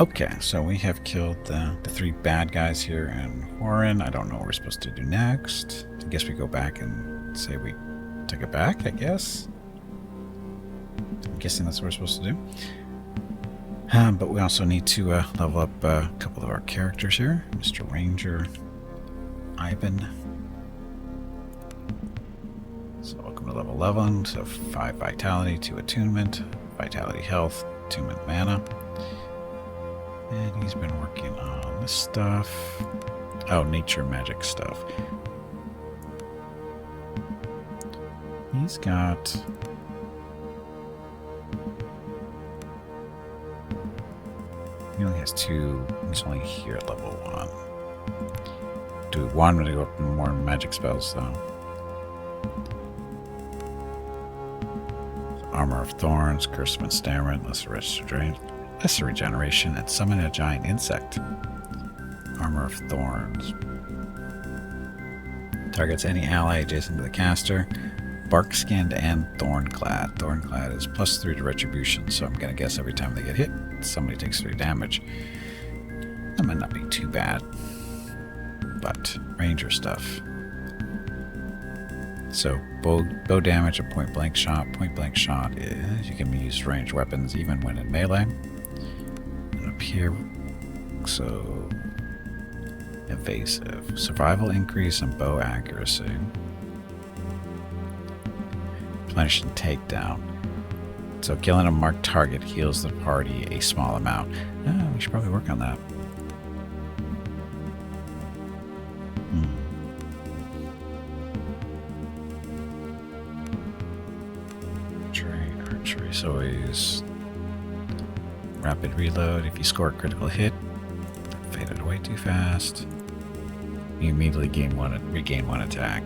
Okay, so we have killed the 3 bad guys here in Warren. I don't know what we're supposed to do next. I guess we go back and say we took it back, I guess. I'm guessing that's what we're supposed to do. But we also need to level up a couple of our characters here. Mr. Ranger, Ivan. So welcome to level 11. So 5 Vitality, 2 Attunement, Vitality Health, Attunement Mana. And he's been working on this stuff. Oh, nature magic stuff. He's got... He only has 2. He's only here at level 1. Do we want him to go up more magic spells, though? Armor of Thorns, Curse of Ensnarement, Lesser Regeneration, and Summon a Giant Insect. Armor of Thorns. Targets any ally adjacent to the caster. Bark-skinned and Thornclad. Thornclad is +3 to Retribution, so I'm going to guess every time they get hit, somebody takes 3 damage. That might not be too bad. But, Ranger stuff. So, bow damage, a point-blank shot. Point-blank shot is, you can use ranged weapons even when in melee. And up here, so, evasive. Survival increase and bow accuracy. Replenishing takedown. So, killing a marked target heals the party a small amount. We should probably work on that. Archery, so he's rapid reload. If you score a critical hit, faded away too fast. You immediately regain 1 attack.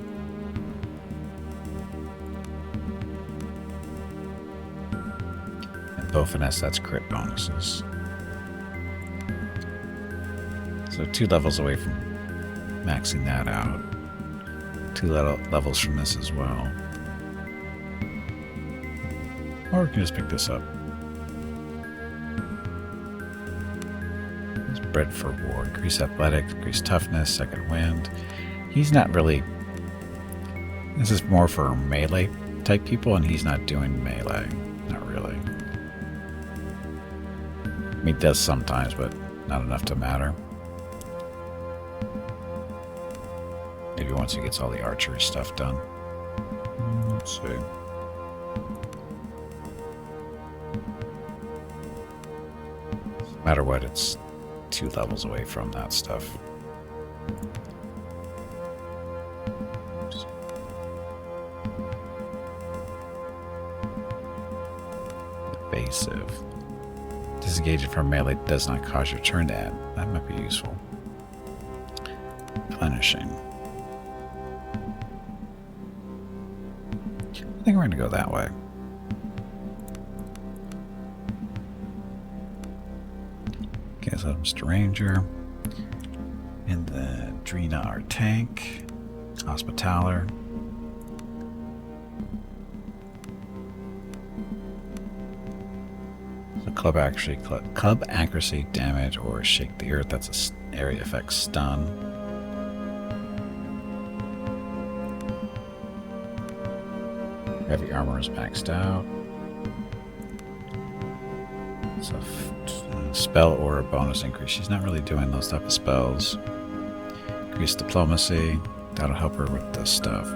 And bow finesse, that's crit bonuses. So 2 levels away from maxing that out. 2 levels from this as well. Or we can just pick this up. It's bred for war. Increase athletics, increase toughness, second wind. He's not really... This is more for melee type people, and he's not doing melee. Not really. I mean, he does sometimes, but not enough to matter. Maybe once he gets all the archery stuff done. Let's see. No matter what, it's 2 levels away from that stuff. Evasive. Disengaging from melee does not cause your turn to end. That might be useful. Replenishing. I think we're going to go that way. Okay, so Mr. Ranger. And then Drina, our tank. Hospitaller. So club accuracy, damage, or shake the earth. That's an area effect stun. Heavy armor is maxed out. So spell or a bonus increase. She's not really doing those type of spells. Increase diplomacy. That'll help her with this stuff.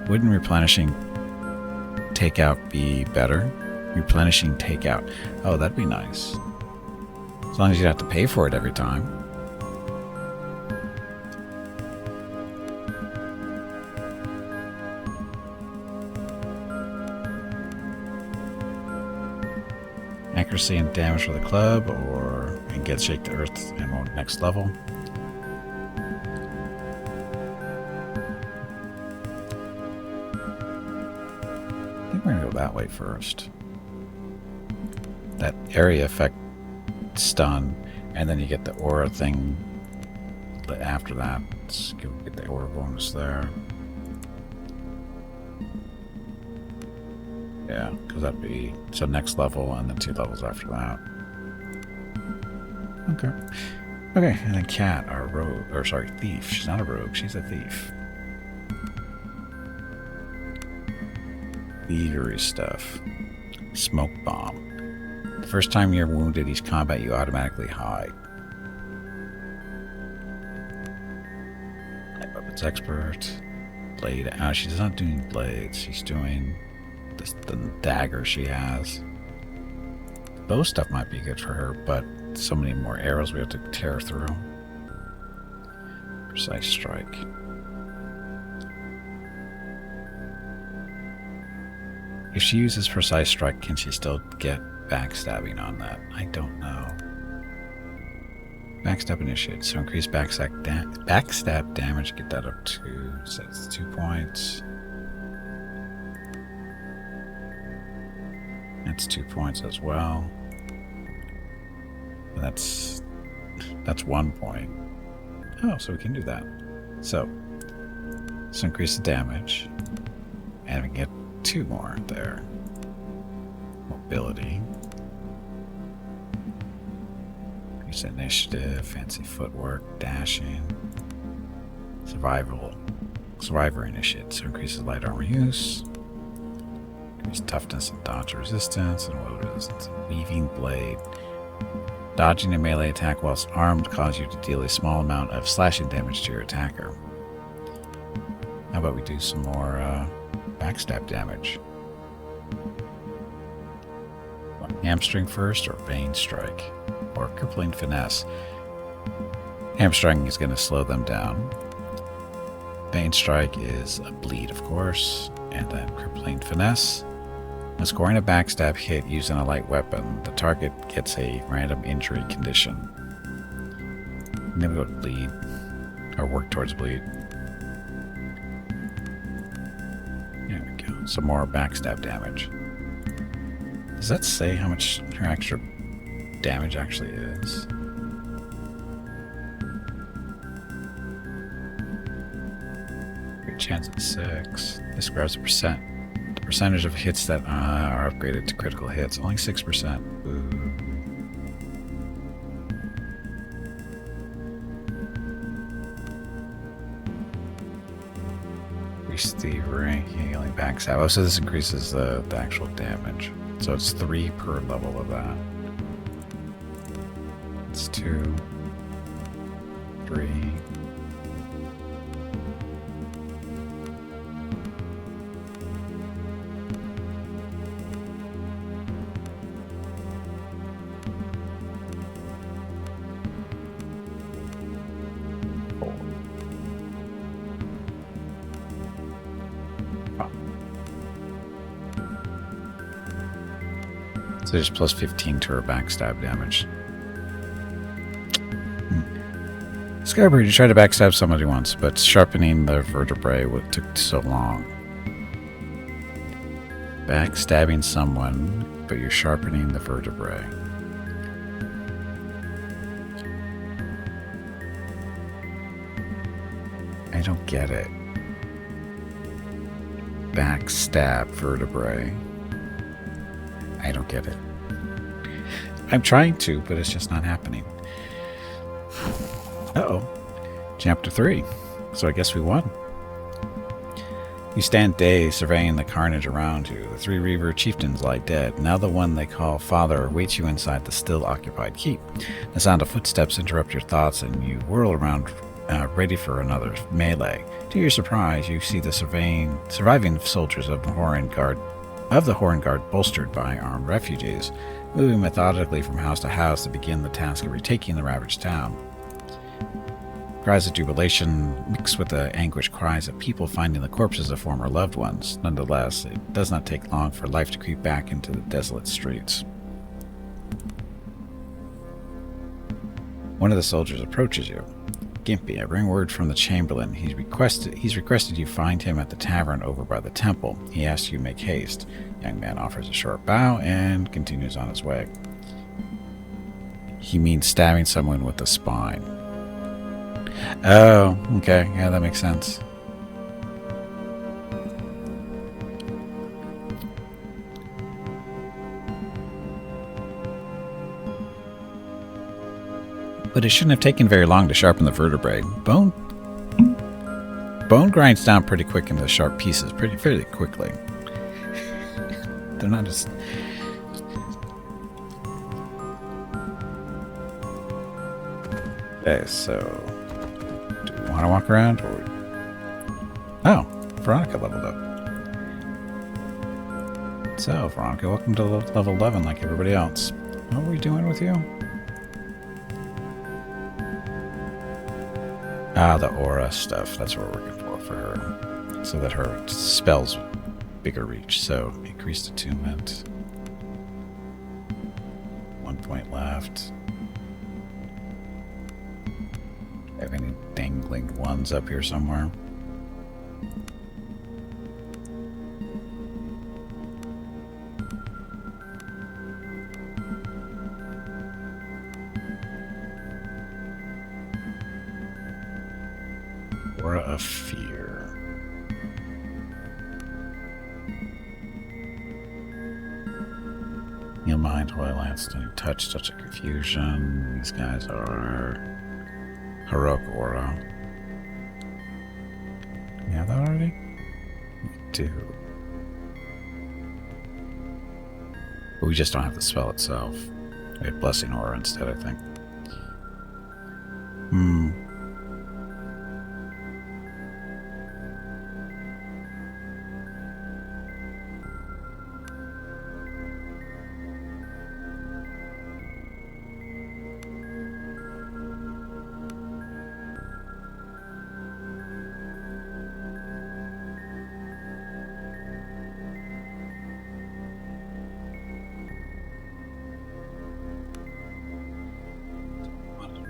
Wouldn't replenishing takeout be better? Replenishing takeout. Oh, that'd be nice. As long as you have to pay for it every time. Accuracy and damage for the club, or you can get shake the earth and next level. I think we're gonna go that way first. That area effect stun, and then you get the aura thing after that. Let's get the aura bonus there. Yeah, because that'd be so next level and then 2 levels after that. Okay. Okay, and then Cat, our rogue, or sorry, thief. She's not a rogue, she's a thief. Thievery stuff. Smoke bomb. The first time you're wounded, each combat you automatically hide. Light weapons expert. Blade. She's not doing blades. She's doing the dagger she has. Bow stuff might be good for her, but so many more arrows we have to tear through. Precise strike. If she uses precise strike, can she still get backstabbing on that? I don't know. Backstab initiate. So increase backstab damage. Get that up to, so that's 2 points. That's 2 points as well. That's 1 point. Oh, so we can do that. So increase the damage, and we can get 2 more there. Mobility. Increase initiative, fancy footwork, dashing, survivor initiate. So increases light armor use. Increase toughness and dodge resistance, and what resistance? Weaving blade. Dodging a melee attack whilst armed causes you to deal a small amount of slashing damage to your attacker. How about we do some more backstab damage? Hamstring first, or Bane Strike, or Crippling Finesse. Hamstring is going to slow them down. Bane Strike is a bleed, of course, and then Crippling Finesse. When scoring a backstab hit using a light weapon, the target gets a random injury condition. And then we go to bleed, or work towards bleed. There we go. Some more backstab damage. Does that say how much her extra damage actually is? Great chance at 6. This grabs a percent. The percentage of hits that are upgraded to critical hits, only 6%. Ooh. Increase the rank healing backstab. Oh, so this increases the actual damage. So it's 3 per level of that. It's 2, 3. So there's plus 15 to her backstab damage. Skybree, you tried to backstab somebody once, but sharpening the vertebrae took so long. Backstabbing someone, but you're sharpening the vertebrae. I don't get it. Backstab vertebrae. I don't get it. I'm trying to, but it's just not happening. Uh-oh. Chapter 3. So I guess we won. You stand dazed, surveying the carnage around you. The 3 Reaver chieftains lie dead. Now the one they call Father awaits you inside the still-occupied keep. The sound of footsteps interrupt your thoughts, and you whirl around, ready for another melee. To your surprise, you see the surviving soldiers of the Horn Guard bolstered by armed refugees, moving methodically from house to house to begin the task of retaking the ravaged town. Cries of jubilation mix with the anguished cries of people finding the corpses of former loved ones. Nonetheless, it does not take long for life to creep back into the desolate streets. One of the soldiers approaches you. Gimpy, I bring word from the Chamberlain. He's requested you find him at the tavern over by the temple. He asks you make haste. Young man offers a short bow and continues on his way. He means stabbing someone with the spine. Oh, okay. Yeah, that makes sense. But it shouldn't have taken very long to sharpen the vertebrae. Bone grinds down pretty quick into sharp pieces, fairly quickly. They're not as... Okay, so... do we want to walk around, or... Oh, Veronica leveled up. So, Veronica, welcome to level 11 like everybody else. What are we doing with you? Ah, the aura stuff. That's what we're working for her. So that her spells bigger reach. So, increased attunement. 1 point left. Have any dangling ones up here somewhere? Aura of fear. Heal mind, oil lance, touch of confusion. These guys are heroic aura. We have that already? We do. But we just don't have the spell itself. We have blessing aura instead, I think.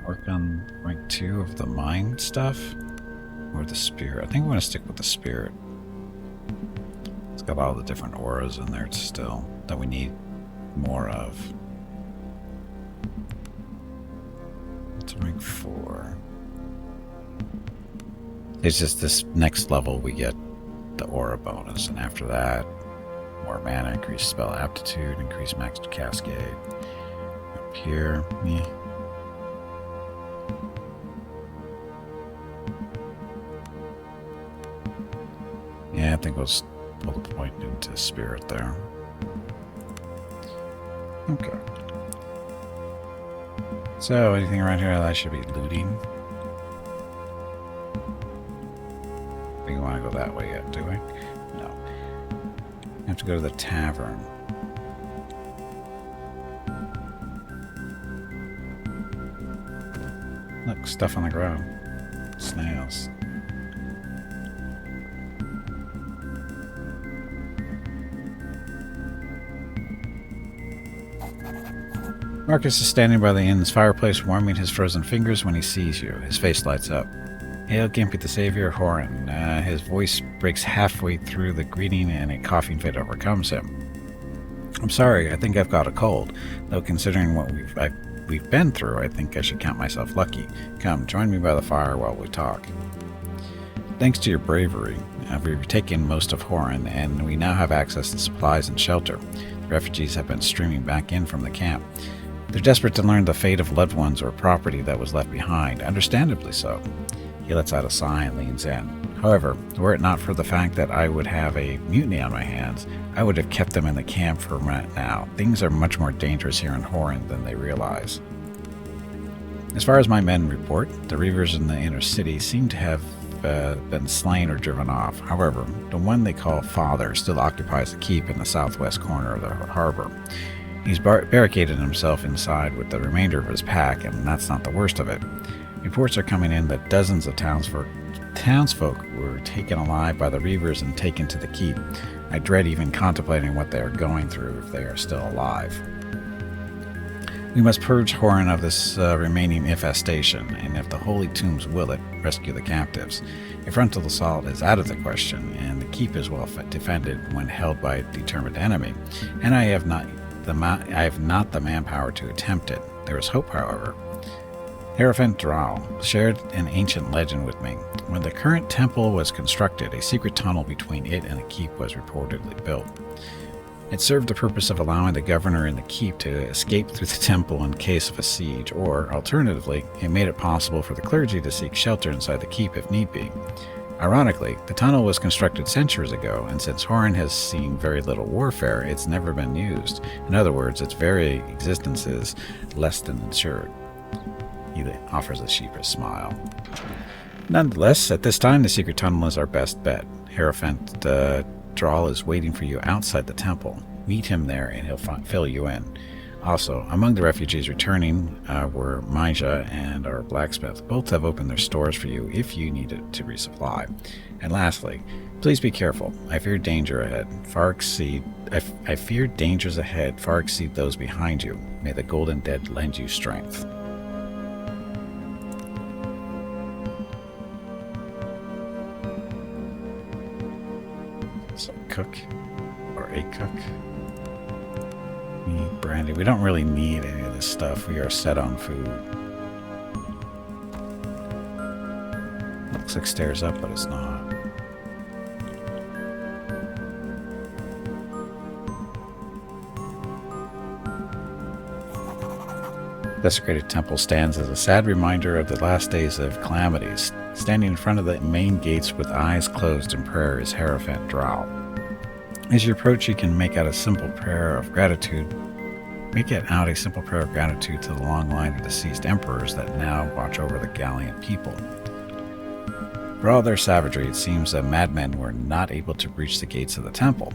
Work on rank 2 of the mind stuff or the spirit. I think I'm going to stick with the spirit. It's got all the different auras in there still that we need more of. It's rank 4. It's just this next level we get the aura bonus, and after that, more mana, increased spell aptitude, increased max cascade. Up here, yeah, I think we'll pull the point into spirit there. Okay. So, anything around here that I should be looting? I think we want to go that way yet, do we? No. We have to go to the tavern. Look, stuff on the ground. Snails. Marcus is standing by the inn's fireplace, warming his frozen fingers when he sees you. His face lights up. Hail, Gimpy the Savior, Horan. His voice breaks halfway through the greeting and a coughing fit overcomes him. I'm sorry, I think I've got a cold. Though considering what we've been through, I think I should count myself lucky. Come, join me by the fire while we talk. Thanks to your bravery, we've taken most of Horan, and we now have access to supplies and shelter. The refugees have been streaming back in from the camp. They're desperate to learn the fate of loved ones or property that was left behind, understandably so. He lets out a sigh and leans in. However, were it not for the fact that I would have a mutiny on my hands, I would have kept them in the camp for right now. Things are much more dangerous here in Horan than they realize. As far as my men report, the Reavers in the inner city seem to have been slain or driven off. However, the one they call Father still occupies the keep in the southwest corner of the harbor. He's barricaded himself inside with the remainder of his pack, and that's not the worst of it. Reports are coming in that dozens of townsfolk were taken alive by the Reavers and taken to the keep. I dread even contemplating what they are going through if they are still alive. We must purge Horan of this remaining infestation, and if the Holy Tombs will it, rescue the captives. A frontal assault is out of the question, and the keep is well defended when held by a determined enemy, and I have not the manpower to attempt it. There is hope, however. Hierophant Drow shared an ancient legend with me. When the current temple was constructed, a secret tunnel between it and the keep was reportedly built. It served the purpose of allowing the governor and the keep to escape through the temple in case of a siege, or, alternatively, it made it possible for the clergy to seek shelter inside the keep if need be. Ironically, the tunnel was constructed centuries ago, and since Horin has seen very little warfare, it's never been used. In other words, its very existence is less than insured. He offers the sheep a smile. Nonetheless, at this time, the secret tunnel is our best bet. Hierophant Drawl is waiting for you outside the temple. Meet him there, and he'll fill you in. Also, among the refugees returning were Maija and our blacksmith. Both have opened their stores for you if you need it to resupply. And lastly, please be careful. I fear danger ahead. I fear dangers ahead far exceed those behind you. May the Golden Dead lend you strength. So cook or a cook. Need brandy. We don't really need any of this stuff. We are set on food. Looks like stairs up, but it's not. Desecrated temple stands as a sad reminder of the last days of calamities. Standing in front of the main gates with eyes closed in prayer is Hierophant Drow. As you approach, you can make out a simple prayer of gratitude. Make it out a simple prayer of gratitude to the long line of deceased emperors that now watch over the Gallian people. For all their savagery, it seems that madmen were not able to breach the gates of the temple.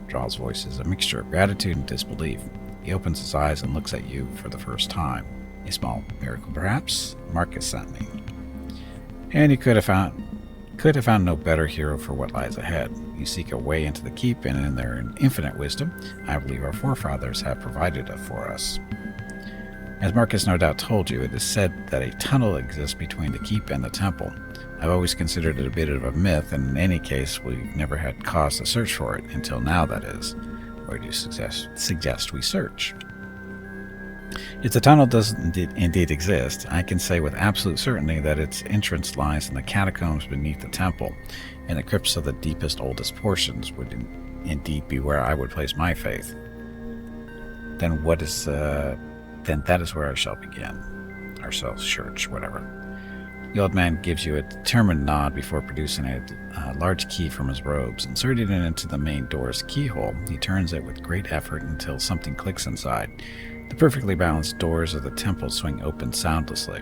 Draw's voice is a mixture of gratitude and disbelief. He opens his eyes and looks at you for the first time. A small miracle, perhaps? Marcus sent me. And you could have found no better hero for what lies ahead. You seek a way into the keep, and in their infinite wisdom, I believe our forefathers have provided it for us. As Marcus no doubt told you, it is said that a tunnel exists between the keep and the temple. I've always considered it a bit of a myth, and in any case, we've never had cause to search for it, until now, that is. Where do you suggest we search? If the tunnel does indeed exist, I can say with absolute certainty that its entrance lies in the catacombs beneath the temple, and the crypts of the deepest, oldest portions would indeed be where I would place my faith. Then that is where I shall begin. Or shall search, whatever. The old man gives you a determined nod before producing a large key from his robes. Inserting it into the main door's keyhole, he turns it with great effort until something clicks inside. The perfectly balanced doors of the temple swing open soundlessly.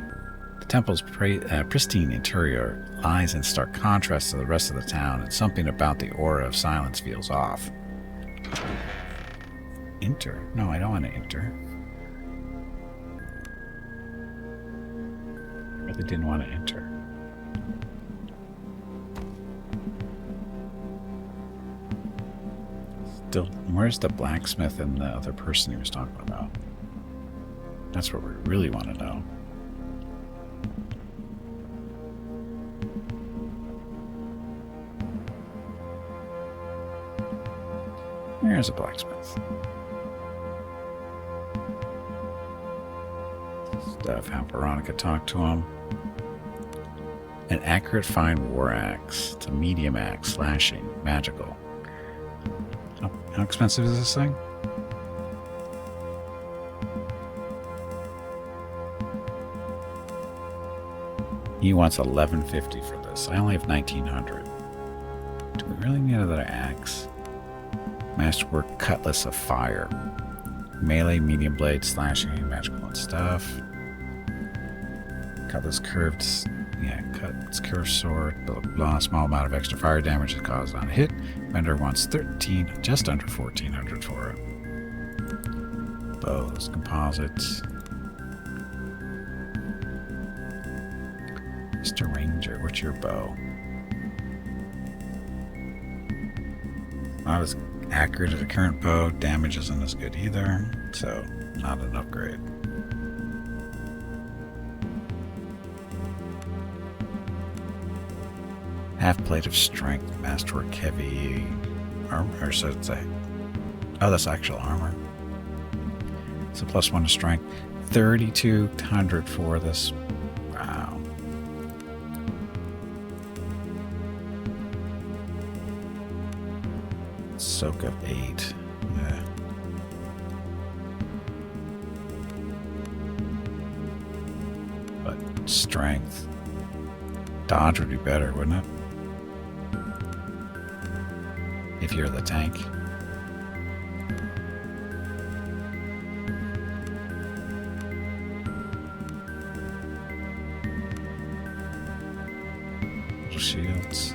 The temple's pristine interior lies in stark contrast to the rest of the town, and something about the aura of silence feels off. Enter? No, I don't want to enter. I really didn't want to enter. Still, where's the blacksmith and the other person he was talking about? That's what we really want to know. There's a blacksmith. Stuff, how Veronica talked to him. An accurate fine war axe. It's a medium axe, slashing, magical. How expensive is this thing? He wants $11.50 for this. I only have $1,900. Do we really need another axe? Masterwork cutlass of fire. Melee, medium blade, slashing, magical and stuff. Cutlass curved. Yeah, cutlass curved sword. Blah, blah, blah. Small amount of extra fire damage is caused on a hit. Vendor wants just under $1,400 for it. Bows, composites. Mr. Ranger, what's your bow? Not as accurate as a current bow. Damage isn't as good either, so not an upgrade. Half plate of strength, masterwork heavy armor, or so it's a... Oh, that's actual armor. It's a +1 to strength. 3,200 for this. Wow. Soak of 8. Yeah. But strength. Dodge would be better, wouldn't it? If you're the tank. Little shields.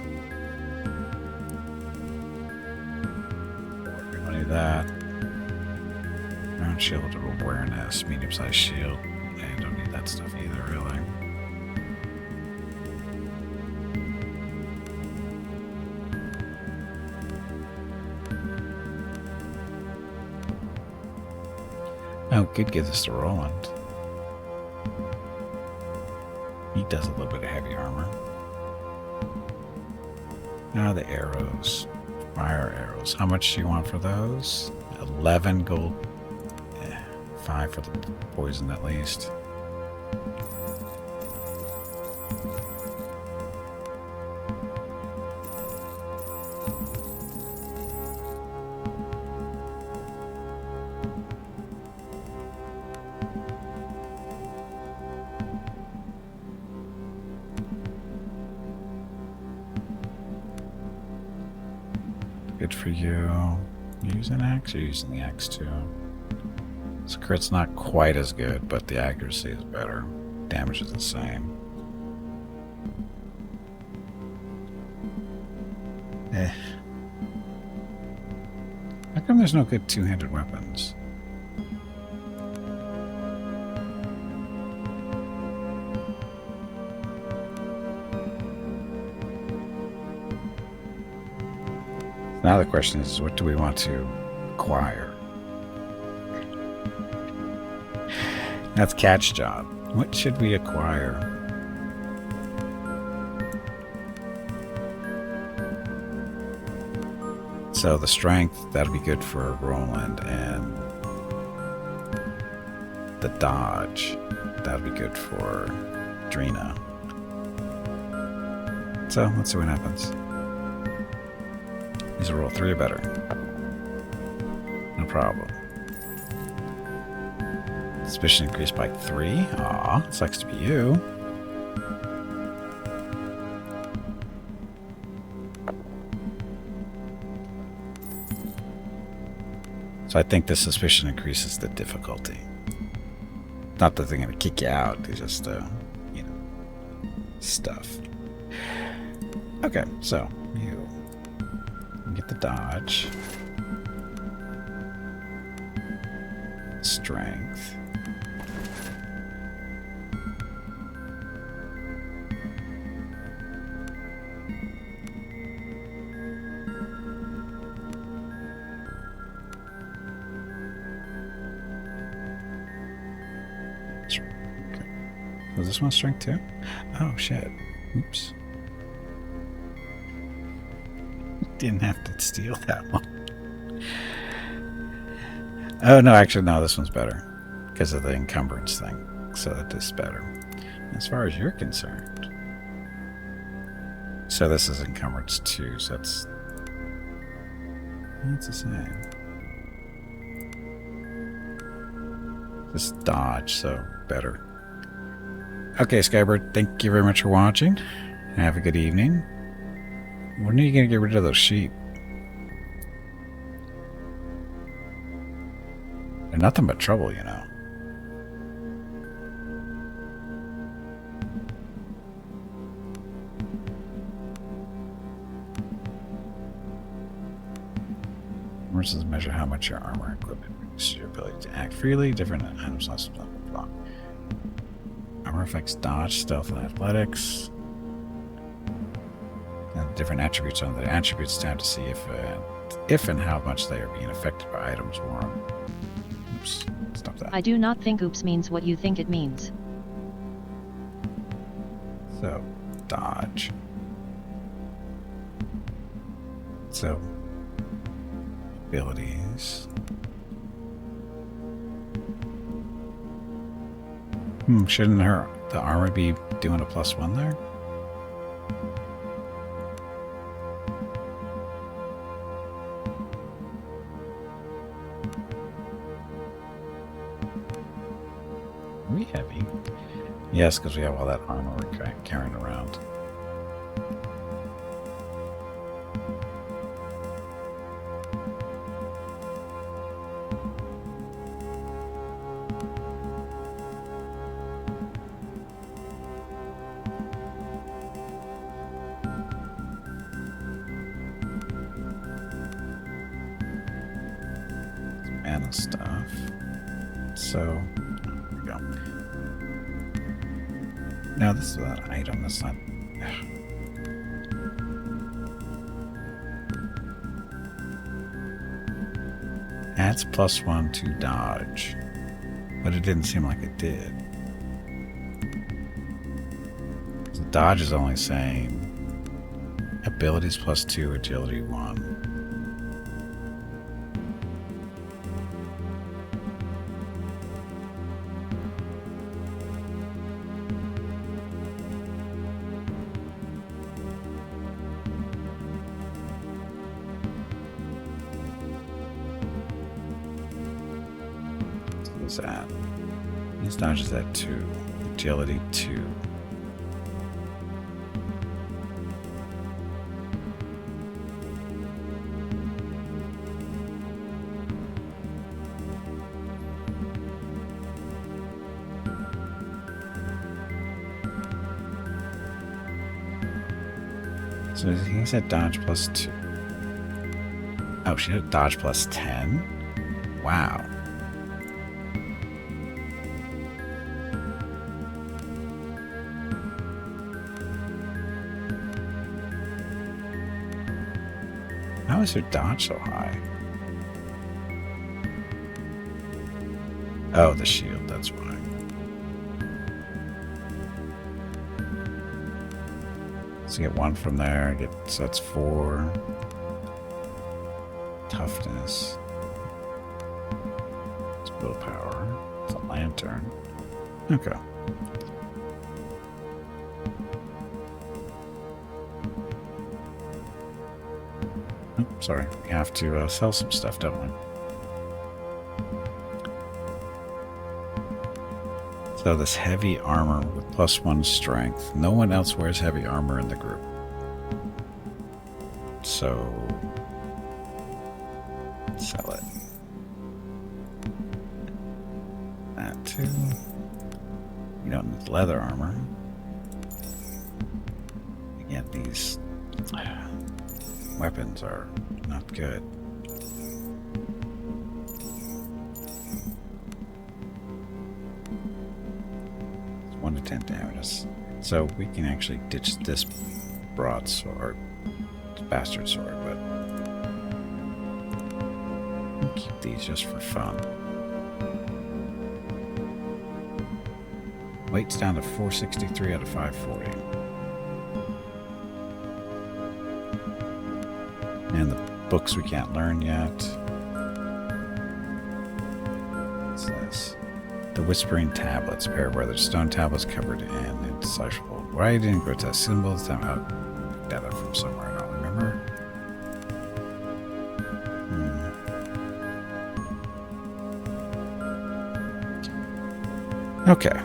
We want to do that. Round shield or awareness. Medium-sized shield. I don't need that stuff either, really. Oh, could give this to Roland. He does a little bit of heavy armor. Now the arrows. Fire arrows. How much do you want for those? 11 gold. 5 for the poison at least. Good for you. You use an axe or using the axe too? So crit's not quite as good, but the accuracy is better. Damage is the same. How come there's no good two-handed weapons? Now the question is, what do we want to acquire? That's Cat's job. What should we acquire? So the strength, that'll be good for Roland, and the dodge, that'll be good for Drina. So let's see what happens. These are roll 3 or better. No problem. Suspicion increased by 3. Aw, sucks to be you. So I think the suspicion increases the difficulty. Not that they're going to kick you out. They just, you know, stuff. Okay, so you get the dodge. Strength. Okay. Was this one strength too? Oh shit. Oops. Didn't have to steal that one. Oh no, actually no, this one's better because of the encumbrance thing. So that is better. As far as you're concerned. So this is encumbrance 2, so that's the same. Just dodge, so better. Okay, Skybird, thank you very much for watching. Have a good evening. When are you going to get rid of those sheep? They're nothing but trouble, you know. Versus measure how much your armor and equipment reduces your ability to act freely. Different items, blah, blah, blah. Armor affects dodge, stealth, and athletics. And different attributes on the attributes tab to see if and how much they are being affected by items worn. Oops, stop that. I do not think oops means what you think it means. So, dodge. So, abilities. Shouldn't the armor be doing a +1 there? Yes, because we have all that armor we're carrying around. Mana stuff. So, here we go. No, this is an item. That's not. Adds +1 to dodge, but it didn't seem like it did. The dodge is only saying abilities +2, agility 1. At his dodge is at 2, agility 2. So he's at dodge +2. Oh, she had dodge +10? Wow. How is her dodge so high? Oh, the shield, that's why. So get 1 from there, so that's 4. Toughness. It's willpower. It's a lantern. Okay. Sorry, we have to sell some stuff, don't we? So this heavy armor with +1 strength. No one else wears heavy armor in the group. So sell it. That too. You don't need leather armor. Again, these weapons are not good. It's 1 to 10 damage. So we can actually ditch this broadsword, bastard sword, but we'll keep these just for fun. Weight's down to 463 out of 540. And the books we can't learn yet. What's this? The Whispering Tablets. Pair of weathered stone tablets covered in indecipherable writing. Grotesque symbols. Time out. Picked that up from somewhere. I don't remember. Okay.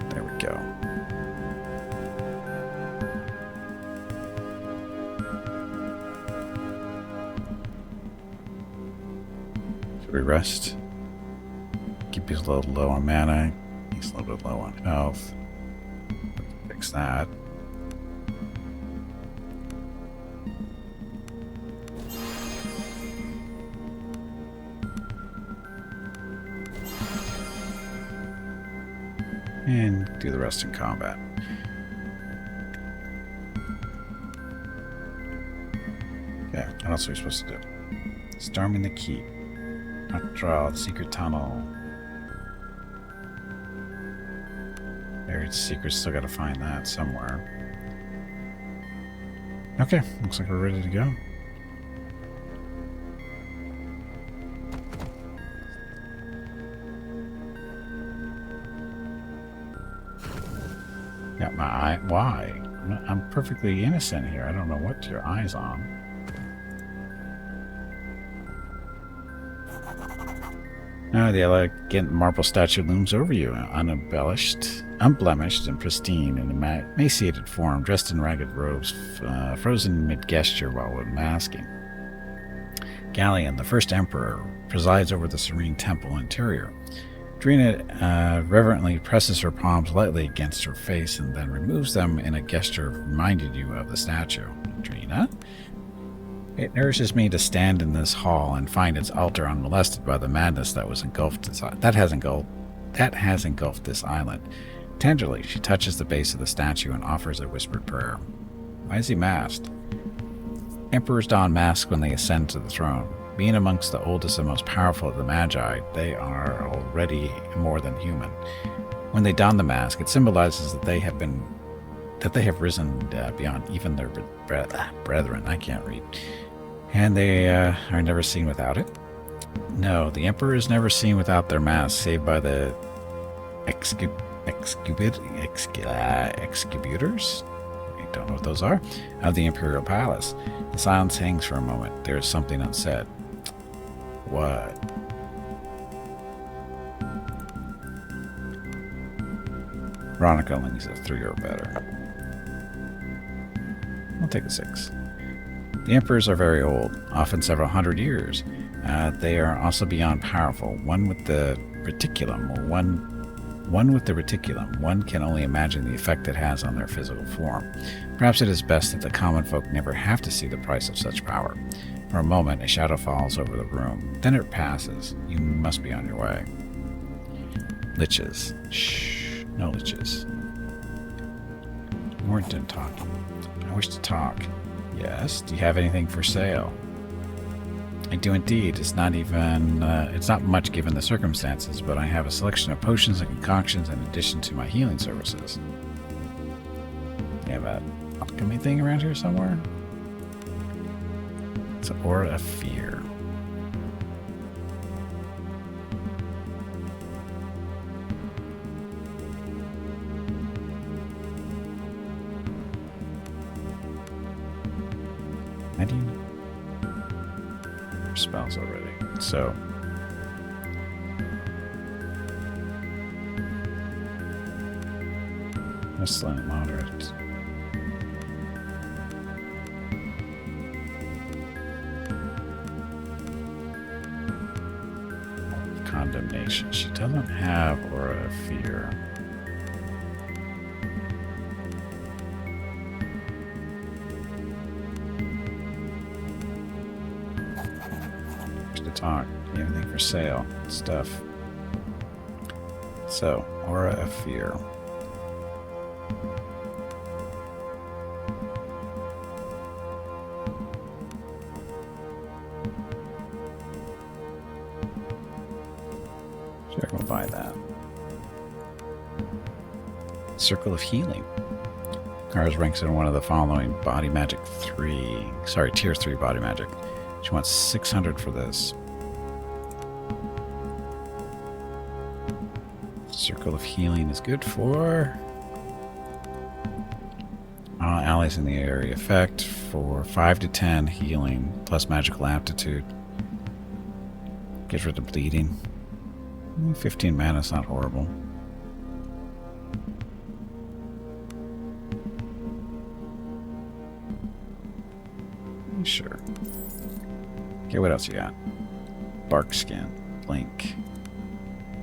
There we go. Should we rest? Keep you a little low on mana. He's a little bit low on health. Fix that. And do the rest in combat. Okay, what else are we supposed to do? Storming the keep. Not draw the secret tunnel. Buried secrets, still gotta find that somewhere. Okay, looks like we're ready to go. Got my eye. Why? I'm perfectly innocent here. I don't know what your eye's on. Now the elegant marble statue looms over you, unblemished, and pristine in emaciated form, dressed in ragged robes, frozen mid-gesture while unmasking. Galleon, the first emperor, presides over the serene temple interior. Drina reverently presses her palms lightly against her face and then removes them in a gesture reminding you of the statue. Drina? It nourishes me to stand in this hall and find its altar unmolested by the madness that has engulfed this island. Tenderly, she touches the base of the statue and offers a whispered prayer. Why is he masked? Emperors don masks when they ascend to the throne. Being amongst the oldest and most powerful of the Magi, they are already more than human. When they don the mask, it symbolizes that they have risen beyond even their brethren. I can't read. And they are never seen without it. No, the Emperor is never seen without their mask, save by the excubitors? I don't know what those are, of the Imperial Palace. The silence hangs for a moment. There is something unsaid. What? Veronica only needs a 3 or better. I'll take a 6. The emperors are very old, often several hundred years. They are also beyond powerful. One with the reticulum, one can only imagine the effect it has on their physical form. Perhaps it is best that the common folk never have to see the price of such power. For a moment, a shadow falls over the room. Then it passes. You must be on your way. Liches. Shh. No liches. You weren't done talking. I wish to talk. Yes? Do you have anything for sale? I do indeed. It's not much given the circumstances, but I have a selection of potions and concoctions in addition to my healing services. You have an alchemy thing around here somewhere? It's an aura of fear. How do you spells already? So slightly moderate. Condemnation. She doesn't have aura of fear. Talk. Anything for sale. Stuff. So, aura of fear. Sure, we'll buy that. Circle of Healing. Ours ranks in one of the following: Body Magic 3. Sorry, Tier 3 Body Magic. She wants 600 for this. Circle of Healing is good for allies in the area. Effect for 5 to 10 healing plus magical aptitude. Get rid of bleeding. 15 mana is not horrible. Sure. Okay, what else you got? Bark Skin, Blink,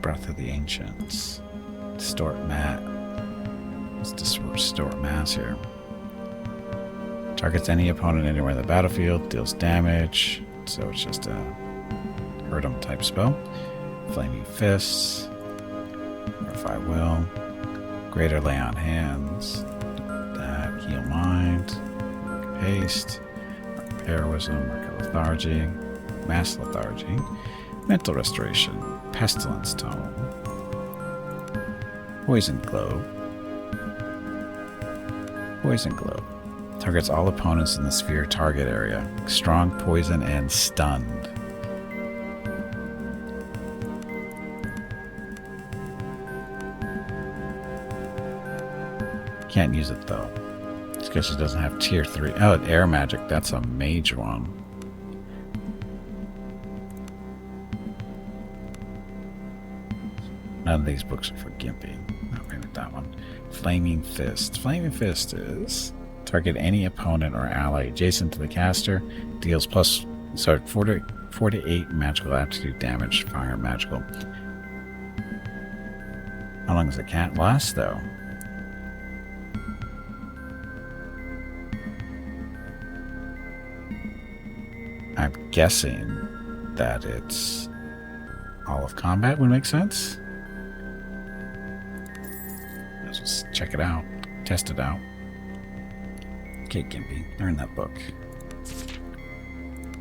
Breath of the Ancients, Distort Mat. Let's distort mass here. Targets any opponent anywhere in the battlefield, deals damage, so it's just a hurt 'em type spell. Flaming Fists, or if I will, Greater Lay on Hands, that, Heal Mind, Haste, Heroism, Lethargy, Mass Lethargy, Mental Restoration, Pestilence Tome, Poison Globe. Poison Globe. Targets all opponents in the sphere target area. Strong poison and stunned. Can't use it though. It's because it doesn't have tier 3. Oh, air magic. That's a major one. None of these books are for Gimpy. Not maybe that one. Flaming Fist. Flaming Fist is target any opponent or ally adjacent to the caster. Deals 48 magical aptitude damage. Fire magical. How long does the cat last, though? I'm guessing that it's all of combat would make sense. Let's just check it out. Test it out. Okay, Gimpy, learn that book.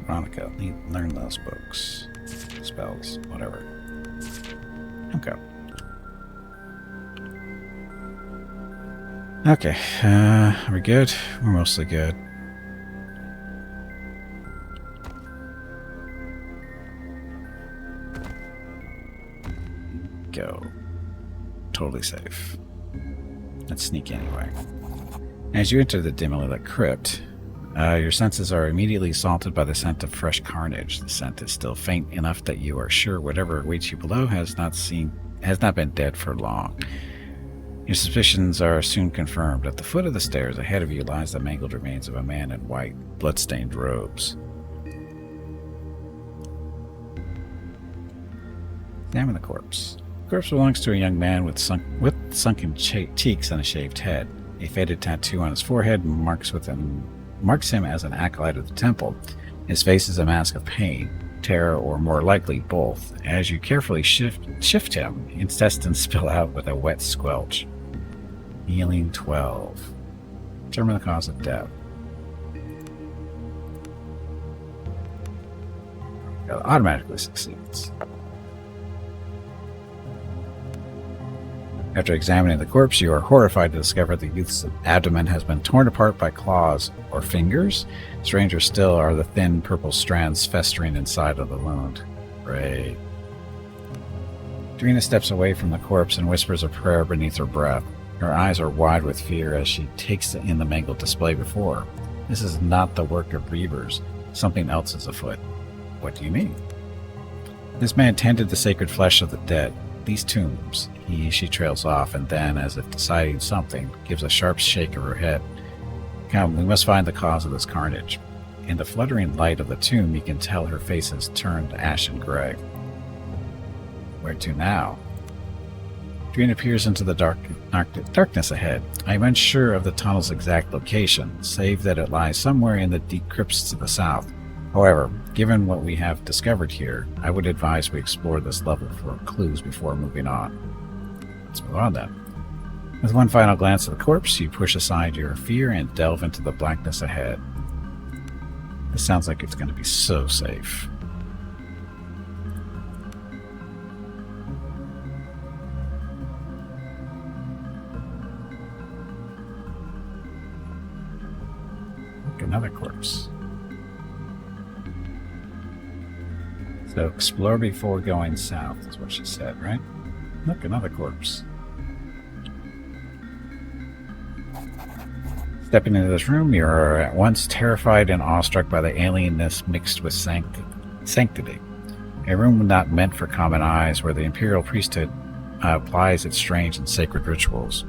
Veronica, learn those books. Spells, whatever. Okay. Okay, are we good? We're mostly good. Go. Totally safe. Let's sneak anyway. As you enter the dimly lit crypt, your senses are immediately assaulted by the scent of fresh carnage. The scent is still faint enough that you are sure whatever awaits you below has not been dead for long. Your suspicions are soon confirmed. At the foot of the stairs ahead of you lies the mangled remains of a man in white, blood-stained robes. Examine the corpse. The corpse belongs to a young man with sunken cheeks and a shaved head. A faded tattoo on his forehead marks him as an acolyte of the temple. His face is a mask of pain, terror, or more likely both. As you carefully shift him, intestines spill out with a wet squelch. Healing 12. Determine the cause of death. It automatically succeeds. After examining the corpse, you are horrified to discover the youth's abdomen has been torn apart by claws or fingers. Stranger still are the thin purple strands festering inside of the wound. Great. Drina steps away from the corpse and whispers a prayer beneath her breath. Her eyes are wide with fear as she takes in the mangled display before her. This is not the work of reavers. Something else is afoot. What do you mean? This man tended the sacred flesh of the dead. These tombs. She trails off, and then, as if deciding something, gives a sharp shake of her head. Come, we must find the cause of this carnage. In the fluttering light of the tomb, you can tell her face has turned ashen gray. Where to now? Drina peers into the darkness ahead. I am unsure of the tunnel's exact location, save that it lies somewhere in the deep crypts to the south. However, given what we have discovered here, I would advise we explore this level for clues before moving on. Let's move on then. With one final glance at the corpse, you push aside your fear and delve into the blackness ahead. This sounds like it's going to be so safe. Look, another corpse. So explore before going south, is what she said, right? Look, another corpse. Stepping into this room, you are at once terrified and awestruck by the alienness mixed with sanctity. A room not meant for common eyes, where the imperial priesthood applies its strange and sacred rituals.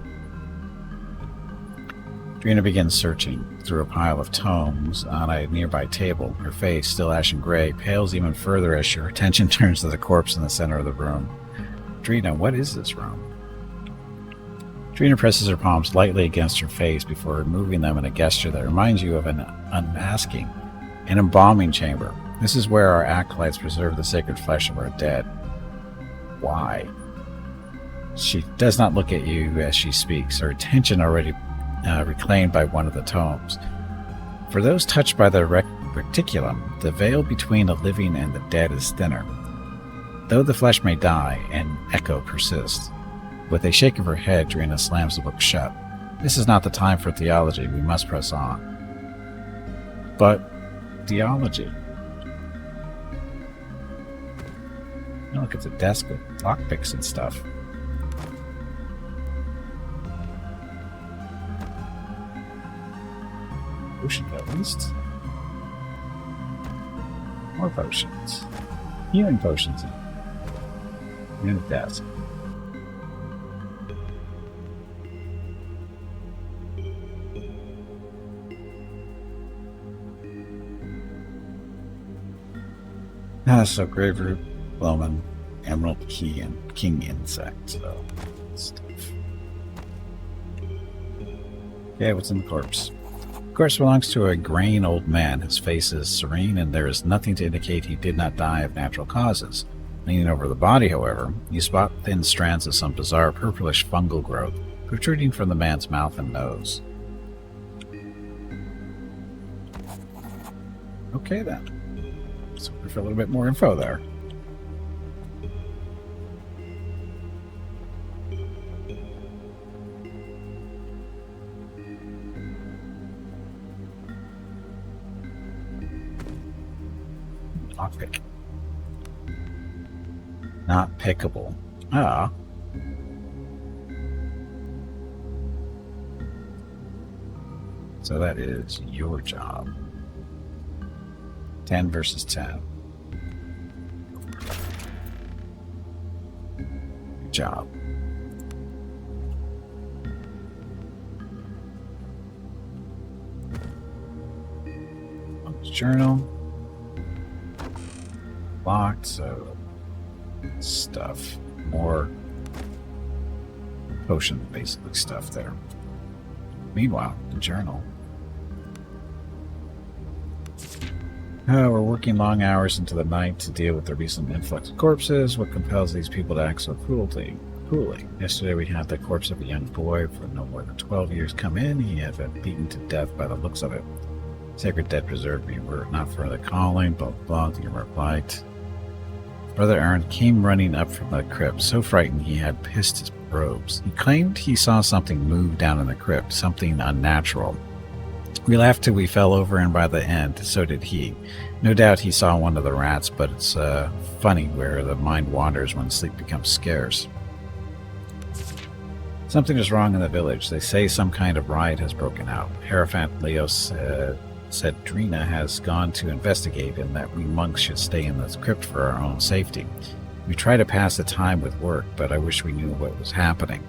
Drina begins searching through a pile of tomes on a nearby table. Her face, still ashen gray, pales even further as your attention turns to the corpse in the center of the room. Drina, what is this room? Drina presses her palms lightly against her face before removing them in a gesture that reminds you of an unmasking, an embalming chamber. This is where our acolytes preserve the sacred flesh of our dead. Why? She does not look at you as she speaks, her attention already reclaimed by one of the tomes. For those touched by the reticulum, the veil between the living and the dead is thinner. Though the flesh may die, an echo persists. With a shake of her head, Drina slams the book shut. This is not the time for theology. We must press on. But theology. Oh, look, it's a desk with lockpicks and stuff. Potions, at least. More potions. Healing potions. And a desk. So Graveroot, Loman, Emerald Key, and King Insect. So, stuff. Okay, what's in the corpse? The corpse belongs to a graying old man. His face is serene, and there is nothing to indicate he did not die of natural causes. Leaning over the body, however, you spot thin strands of some bizarre purplish fungal growth protruding from the man's mouth and nose. Okay, then. So for a little bit more info there. Lockpick. Not pickable. Ah. So that is your job. 10 versus 10. Good job. Journal. Locked, so stuff. More potion, basically, stuff there. Meanwhile, the journal. We're working long hours into the night to deal with the recent influx of corpses. What compels these people to act so cruelly? Yesterday we had the corpse of a young boy for no more than 12 years come in. He had been beaten to death by the looks of it. Sacred dead preserved me, were it not for the calling, blah blah, the replied. Brother Aaron came running up from the crypt, so frightened he had pissed his robes. He claimed he saw something move down in the crypt, something unnatural. We laughed till we fell over, and by the end, so did he. No doubt he saw one of the rats, but it's funny where the mind wanders when sleep becomes scarce. Something is wrong in the village. They say some kind of riot has broken out. Hierophant Leos said Drina has gone to investigate, and that we monks should stay in the crypt for our own safety. We try to pass the time with work, but I wish we knew what was happening.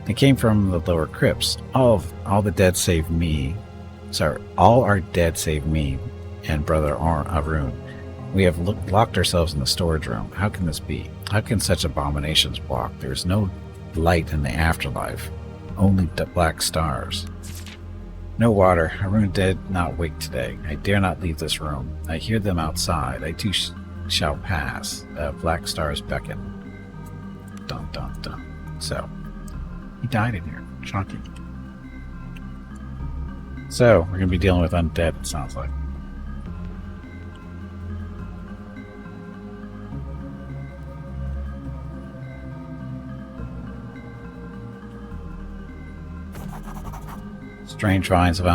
It came from the lower crypts. All the dead save me. All are dead save me and Brother Arun. We have locked ourselves in the storage room. How can this be? How can such abominations walk? There is no light in the afterlife. Only black stars. No water. Arun did not wake today. I dare not leave this room. I hear them outside. I too shall pass. Black stars beckon. Dun dun dun. So, he died in here. Shocking. So, we're going to be dealing with undead, it sounds like. Strange vines of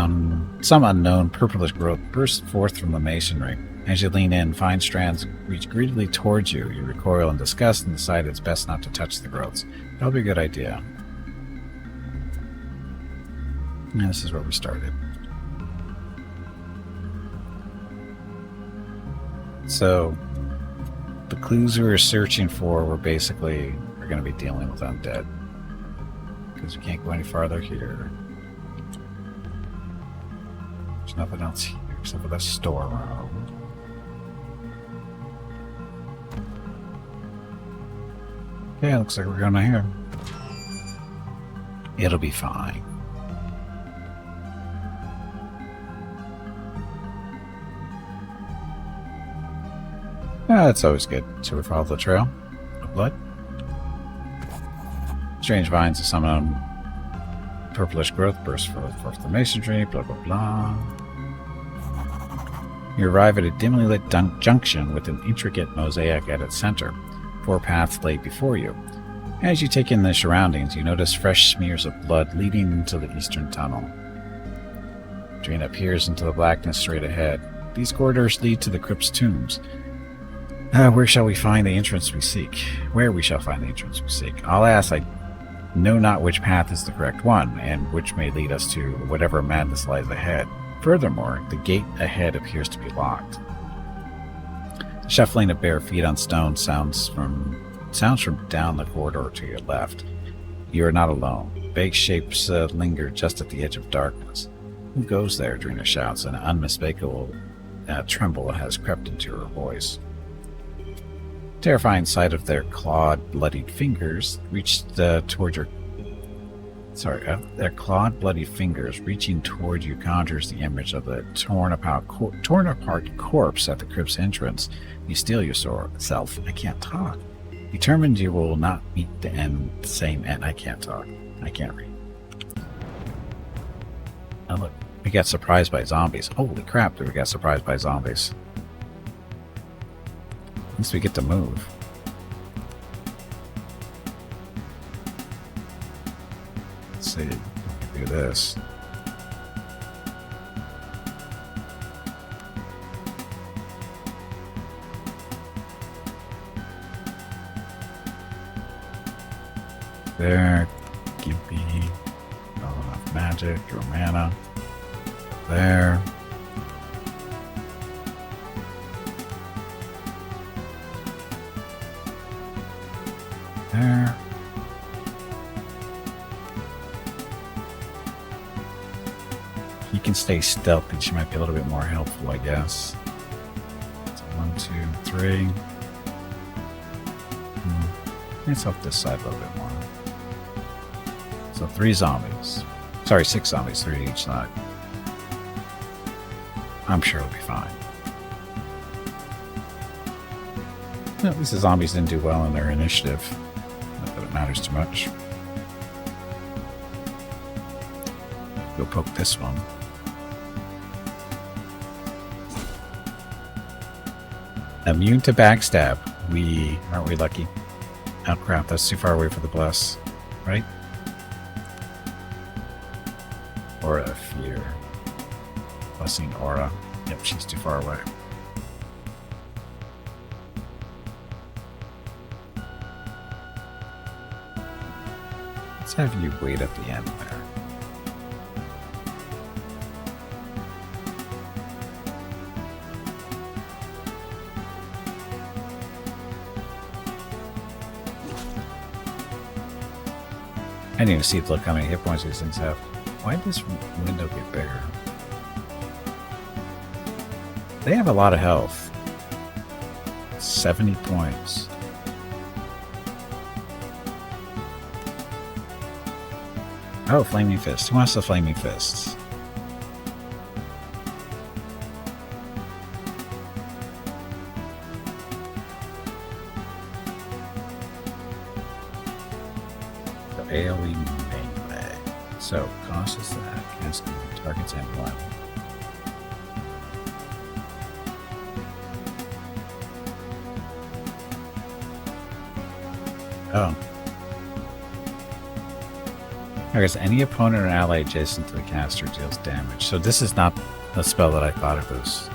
some unknown purplish growth burst forth from the masonry. As you lean in, fine strands reach greedily towards you. You recoil in disgust and decide it's best not to touch the growths. That'll be a good idea. And this is where we started. So, the clues we were searching for were basically, we're going to be dealing with undead. Because we can't go any farther here. There's nothing else here except for the storeroom. Okay, looks like we're going to here. It'll be fine. That's always good. So we follow the trail of blood. Strange vines of some unknown purplish growth burst forth the masonry, blah blah blah. You arrive at a dimly lit junction with an intricate mosaic at its center. 4 paths lay before you. As you take in the surroundings, you notice fresh smears of blood leading into the eastern tunnel. Drina peers into the blackness straight ahead. These corridors lead to the crypt's tombs. Where shall we find the entrance we seek? Where we shall find the entrance we seek. Alas, I know not which path is the correct one, and which may lead us to whatever madness lies ahead. Furthermore, the gate ahead appears to be locked. The shuffling of bare feet on stone sounds from down the corridor to your left. You are not alone. Vague shapes linger just at the edge of darkness. Who goes there? Drina shouts, and an unmistakable tremble has crept into her voice. Terrifying sight of their clawed, bloodied fingers reached toward your... Sorry, their clawed, bloody fingers reaching toward you conjures the image of a torn apart corpse at the crypt's entrance. You steel yourself. I can't talk. Determined you will not meet the same end. I can't talk. I can't read. Oh look, we got surprised by zombies. Holy crap, we got surprised by zombies. At least we get to move. Let's see. Do this. There. Gimpy. Not enough magic. Draw mana. There. There. He can stay stealthy. She might be a little bit more helpful, I guess. So 1, 2, 3. Let's help this side a little bit more. So 3 zombies. Sorry, 6 zombies, 3 to each side. I'm sure it'll be fine. Well, at least the zombies didn't do well in their initiative. Not that it matters too much. Go poke this one. Immune to backstab. Aren't we lucky? Oh crap, that's too far away for the bless, right? Aura of fear. Blessing aura. Yep, she's too far away. Let's have you wait at the end there. I need to see look how many hit points these things have. Why did this window get bigger? They have a lot of health. 70 points. Oh, Flaming Fist. Who wants the Flaming Fists? The AoE melee. So, cost is that. Casting targets and one. Oh. I guess any opponent or ally adjacent to the caster deals damage. So this is not the spell that I thought it was.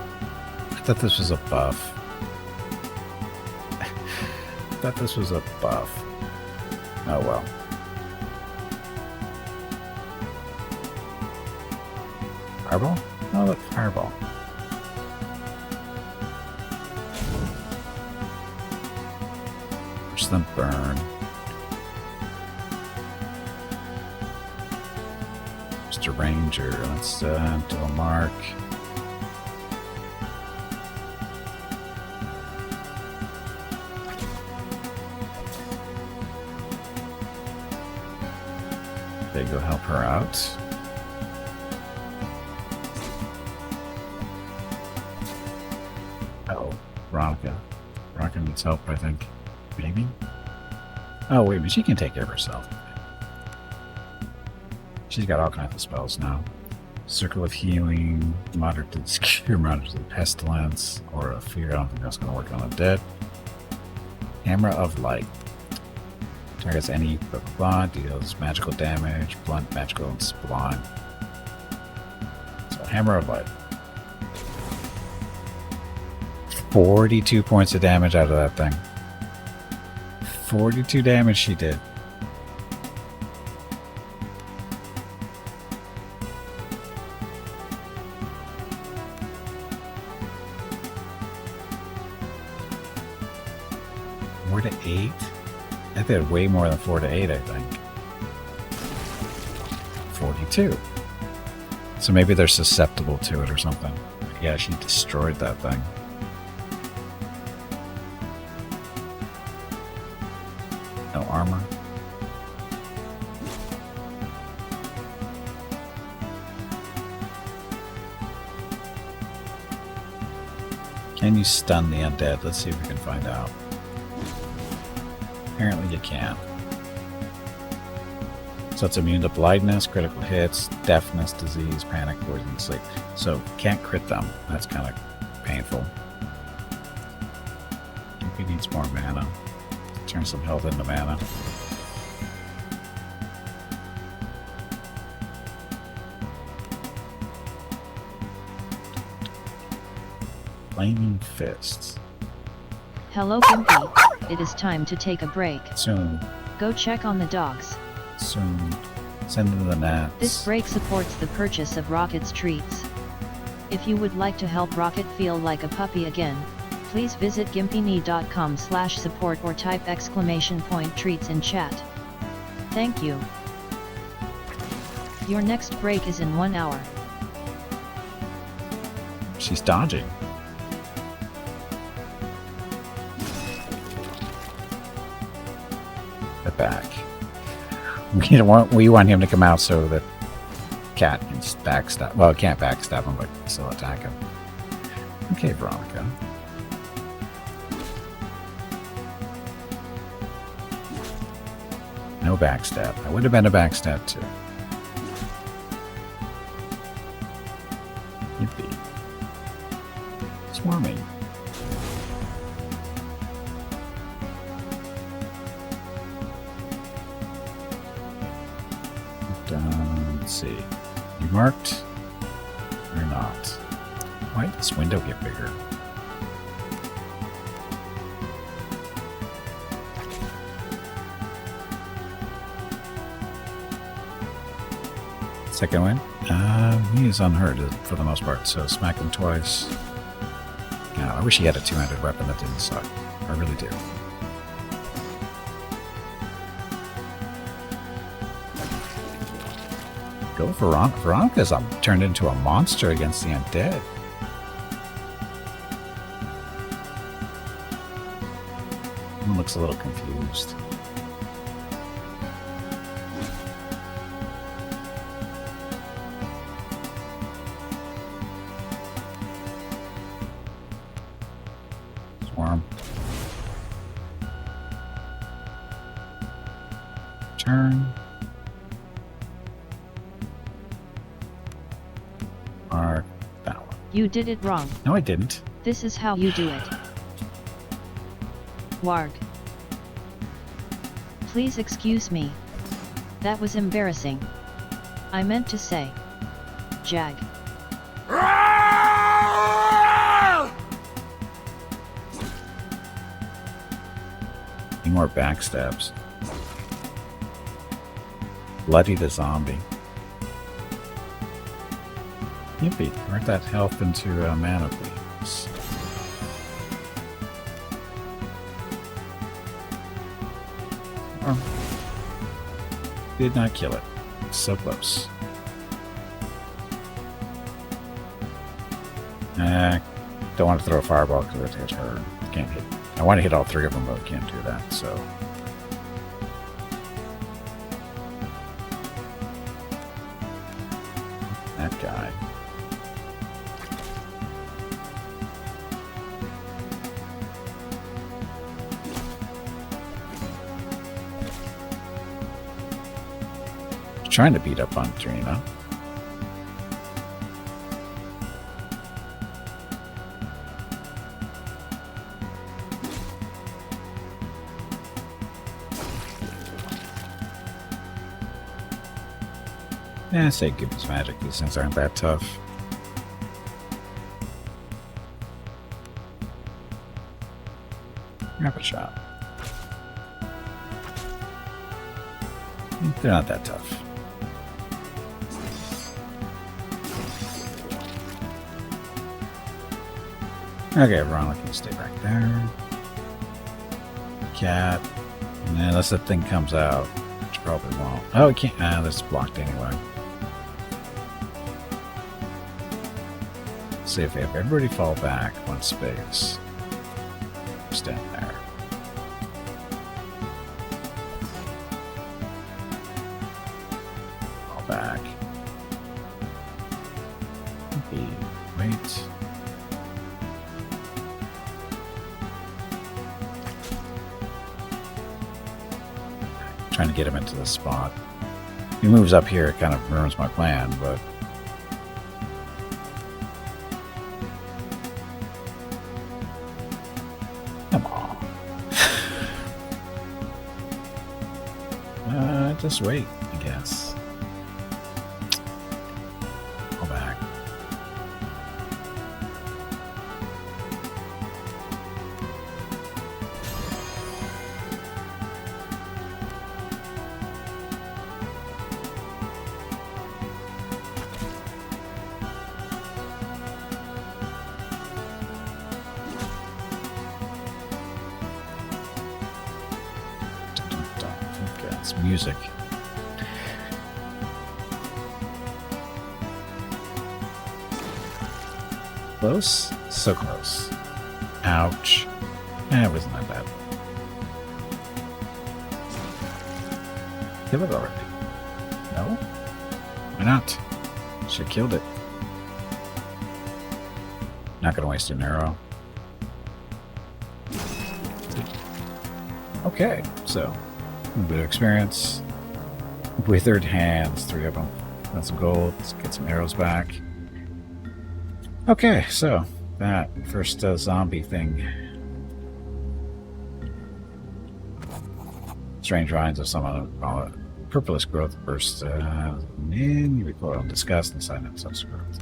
I thought this was a buff. I thought this was a buff. Oh well. Fireball? Oh look, fireball. Push them burn. Mr. Ranger, let's do a mark. They go help her out. Oh, Veronica. Veronica needs help, I think. Maybe? Oh, wait, but she can take care of herself. She's got all kinds of spells now. Circle of Healing, Moderate to Cure, Moderate to Pestilence, or a Fear. I don't think that's going to work on the dead. Hammer of Light. Targets any blah blah blah, deals magical damage, blunt, magical, and sublime. So, Hammer of Light. 42 points of damage out of that thing. 42 damage she did. Four to 8? I did way more than 4 to 8, I think. 42. So maybe they're susceptible to it or something. Yeah, she destroyed that thing. No armor. Can you stun the undead? Let's see if we can find out. Apparently you can. So it's immune to blindness, critical hits, deafness, disease, panic, poison, sleep. So can't crit them. That's kind of painful. Gimpy needs more mana. Turn some health into mana. Flaming fists. Hello Gimpy, it is time to take a break. Soon. Go check on the dogs. Soon. Send them to the nets. This break supports the purchase of Rocket's treats. If you would like to help Rocket feel like a puppy again, please visit gimpyknee.com/support or type !treats in chat. Thank you. Your next break is in 1 hour. She's dodging. Get back. We want him to come out so that Cat can backstab. Well, it can't backstab him, but still attack him. Okay, Veronica. No backstab. That would have been a backstab too. Yippee. Swarming. Let's see. You marked or not? Why did this window get bigger? Second win? He is unhurt for the most part, so smack him twice. Yeah, I wish he had a two-handed weapon that didn't suck. I really do. Go Veronica. Veronica's turned into a monster against the undead. He looks a little confused. Swarm. Turn. Mark that one. You did it wrong. No, I didn't. This is how you do it. Warg. Please excuse me. That was embarrassing. I meant to say. Jag. Any more backstabs. Bloody the zombie. Yippee, convert that health into mana, please. Oh. Did not kill it. So close. Don't want to throw a fireball because it hits her. Can't hit. I want to hit all three of them, but I can't do that, so. That guy. Trying to beat up on Trina. Yeah, say Gimpy's magic. These things aren't that tough. Rapid shot. They're not that tough. Okay, Veronica can stay back there. Cat. Unless that thing comes out, which probably won't. Oh, it can't. That's blocked anyway. See if everybody fall back one space. Stand there. back. Wait. Trying to get him into the spot. If he moves up here, it kind of ruins my plan, but come on. Just wait, I guess. Go back. Okay, it's music. Close? So close. Ouch. It wasn't that bad. Kill it already. No? Why not? Should have killed it. Not gonna waste an arrow. Okay, so a little bit of experience. Withered hands, 3 of them. Got some gold. Let's get some arrows back. Okay, so that first zombie thing. Strange vines of some purplish growth burst in. You recoil in disgust and sign up such growth.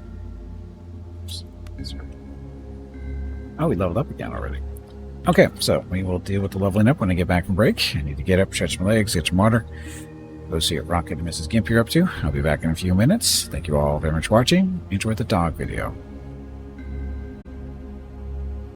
Oh, we leveled up again already. Okay, so we will deal with the leveling up when I get back from break. I need to get up, stretch my legs, get some water. Go see what Rocket and Mrs. Gimpy are up to. I'll be back in a few minutes. Thank you all very much for watching. Enjoy the dog video.